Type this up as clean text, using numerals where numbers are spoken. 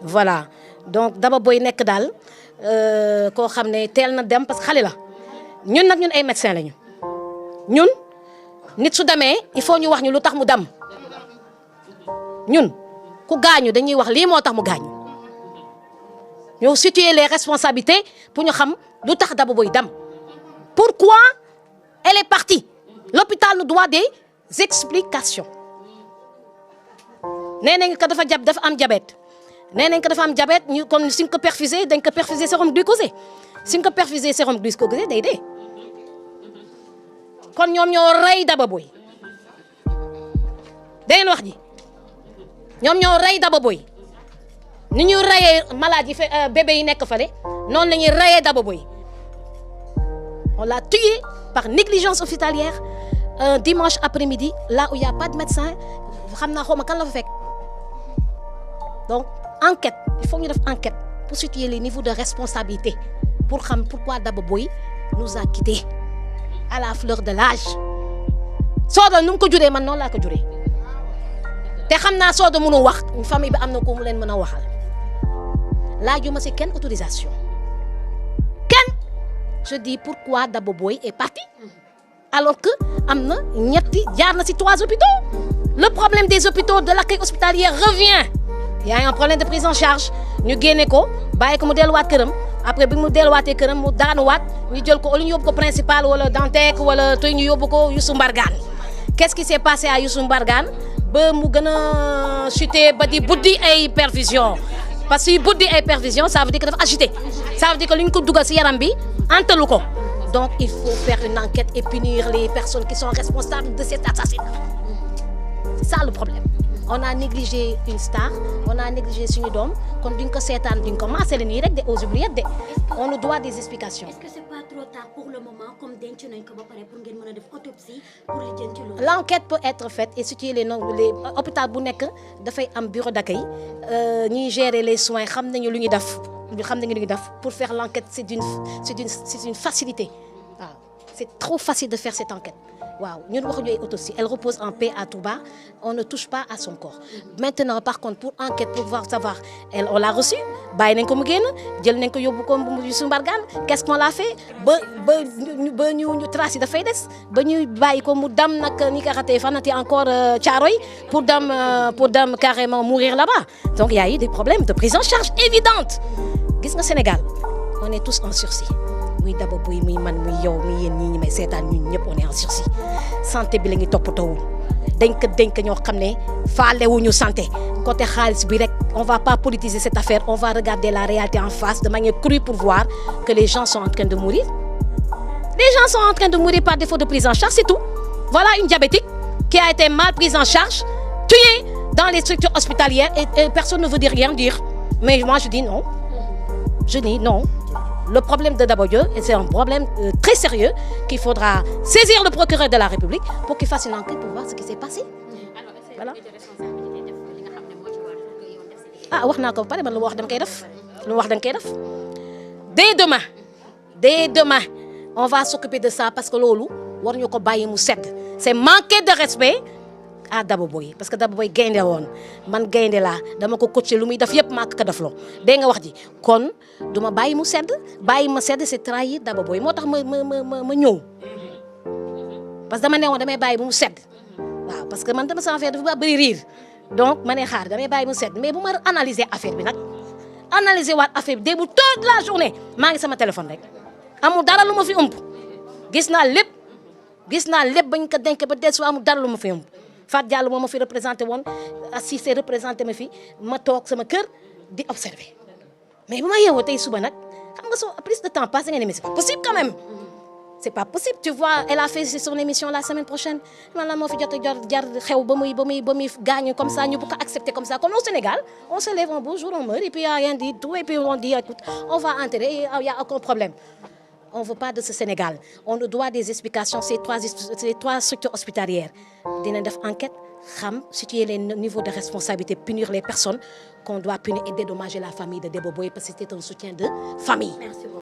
voilà donc Daba Boye nekk daal koo xam ne teel na dem parce que xale la ñun nag ñun ay médecins lañu ñun nit su demee il faut ñu wax ñu lu tax mu dem ñun ku gaañu dañuy wax lii moo tax mu gaañu ñoo situer les responsabilités pour ñu xam lu tax Daba Boye dem pourquoi elle est partie l'hôpital nous doit des explications nee nañ ko dafa am diabète nee nañ ko dafa am diabète ñu kon suñ ko perfusé dañ ko perfusé sérum glucosé suñ ko perfusé sérum glucosé day dee kon ñoom ñoo rey Daba Boye dangeen wax ji ñoom ñoo rey Daba Boye ni ñuy reyee malade yi bébé yi nekk fale noonu la ñuy reyee Daba Boye on l'a tué par négligence hospitalière un dimanche après-midi là où il y a pas de médecin xam naa xaw ma kan la fa fekk donc enquête il faut ñu def enquête pour situer les niveaux de responsabilité pour xam pourquoi Daba Boye nous a quittés à la fleur de l'âge Soda nu mu ko juree man noonu laa ko juree te xam naa Soda mënu wax famille bi am na ko mu leen mën a waxal laajuma si kenn autorisation kenn je dis pourquoi Daba Boye est parti alors que am na ñetti jaar na si 3 hôpitaux le problème des hôpitaux de l'accueil hospitalier revient il y a un problème de prise en charge ñu génne ko bàyyi ko mu delluwaat këram après bi mu delluwaatee këram mu daanuwaat ñu jël ko au lieu ñu yóbbu ko principal wala Dantec wala tey ñu yóbbu ko Youssou Mbargane qu'est-ce qui s'est passé à Youssou Mbargane ba mu gën a chuté ba di buddi ay perfusion parce que buddi ay perfusion ça veut dire que dafa agité ça veut dire que lu ñu ko dugal si yaram bi antalu ko donc il faut faire une enquête et punir les personnes qui sont responsables de cet assassinat c'est ça le problème on a négligé une star on a négligé suñu doom kon duñ ko seetaan duñ ko maasale nii rek de aux oubliettes de on nous doit des explications. Est-ce que c'est pas trop tard pour le moment comme denc nañ ko ba pare pour ngeen mën a def autopsie pour lijjanti loolu. L'enquête peut être faite et situer les hôpital bu nekk dafay am bureau d'accueil ñiy gérer les soins xam nañu lu ñuy def pour faire l'enquête c'est une facilité waaw c'est trop facile de faire cette enquête. waaw ñun waxuñu ay autopsie elle repose en paix à Touba on ne touche pas à son corps maintenant par contre pour enquête pour pouvoir savoir on l'a reçu bàyyi nañ ko mu génn jël nañ ko yóbbu ko Youssou Mbargane qu'est-ce qu'on l'a fait ba ñu trace yi dafay des ba ñuy bàyyi ko mu dem nag ñi ko xatee fanati encore Thiaroye pour dem carrément mourir là-bas donc il y a eu des problèmes de prise en charge évidente gis nga Sénégal on est tous en sursis muy Daba Boye muy man muy yow muy yéen ñi may seetaan ñun ñëpp on est en sursis santé bi la ñuy toppatoo dénk ñoo xam ne faalewuñu santé côté xaalis bi rek on va pas politiser cette affaire on va regarder la réalité en face de manière crue pour voir que les gens sont en train de mourir par défaut de prise en charge c'est tout voilà une diabétique qui a été mal prise en charge tuée dans les structures hospitalières et personne ne veut rien dire mais moi je dis non le problème de Daba Boye c'est un problème très sérieux qu'il faudra saisir le procureur de la République pour qu'il fasse une enquête pour voir ce qui s'est passé. Voilà. Ah wax naa ko ba pare man lu ma wax dama koy def dès demain on va s'occuper de ça parce que loolu war ñu ko bàyyi mu sedd c'est manquer de respect à Daba Boye parce que Daba Boye gaynde woon man gaynde laa dama ko coaché lu muy def yëpp maa ko def loo dégg nga wax ji kon du ma bàyyi mu sedd c'est trahir Daba Boye moo tax ma ñëw parce que dama ne woon damay bàyyi bu mu sedd waaw parce que man dama sama affaire dafa bëri riir donc ma ne xaar damay bàyyi mu sedd mais bu ma analyser affaire bi nag analyser waat affaire bi début toute la journée maa ngi sama téléphone rek amul dara lu ma fi ëmb gis naa lépp bañ ko denk ba des amul dara lu ma fi ëmb Fatou Diallo moo ma fi représenté woon assisté représenté ma fi ma toog sama kër di observer mais bu ma yeewoo tey suba nag xam nga soo plus de temps passé nga ne mais c'est pas possible quand même c'est pas possible tu vois elle a fait son émission la semaine prochaine man la moo fi jot a jar xew ba muy gaañu comme ça ñu bu ko accepter comme ça comme au Sénégal on se lève un beau jour on meurt et puis y a rien dit tout et puis on dit écoute on va enterrer et y a aucun problème. On ne veut pas de ce Sénégal. On nous doit des explications, ces trois structures hospitalières. Dinañ def enquête, situer les niveaux de responsabilité, punir les personnes qu'on doit punir et dédommager la famille de Daba Boye parce que c'était un soutien de famille. Merci beaucoup.